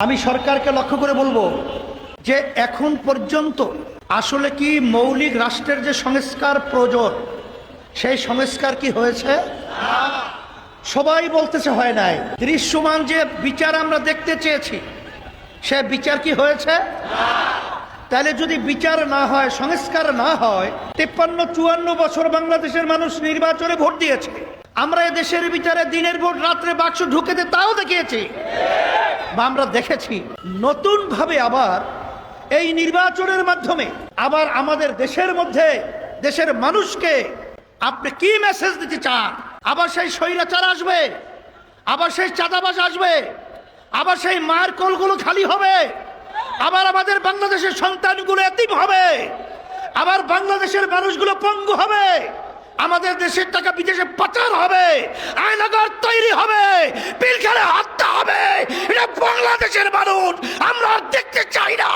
আমি সরকারকে লক্ষ্য করে বলবো যে এখন পর্যন্ত আসলে কি মৌলিক রাষ্ট্রের যে সংস্কার প্রয়োজন সেই সংস্কার কি হয়েছে? সবাই বলতেছে হয় নাই। দৃশ্যমান যে বিচার আমরা দেখতে চেয়েছি সে বিচার কি হয়েছে? তাহলে যদি বিচার না হয়, সংস্কার না হয়, 53-54 বছর বাংলাদেশের মানুষ নির্বাচনে ভোট দিয়েছে। আমরা এ দেশের বিচারে দিনের ভোট রাত্রে বাক্স ঢুকেতে তাও দেখিয়েছি বা আমরা দেখেছি। নতুন ভাবে আবার এই নির্বাচনের মাধ্যমে আবার আমাদের দেশের মধ্যে দেশের মানুষকে আপনি কি মেসেজ দিতে চান? আবার সেই স্বৈরাচার আসবে, আবার সেই চাঁদাবাজ আসবে, আবার সেই মায়ের কোলগুলো খালি হবে, আবার আমাদের বাংলাদেশের সন্তানগুলো এতিম হবে, আবার বাংলাদেশের মানুষগুলো পঙ্গু হবে, আমাদের দেশের টাকা বিদেশে পাচার হবে, আয়নাগর তৈরি হবে, পিলখানে হত্যা হবে। এটা বাংলাদেশের মানুষ আমরা আর দেখতে চাই না।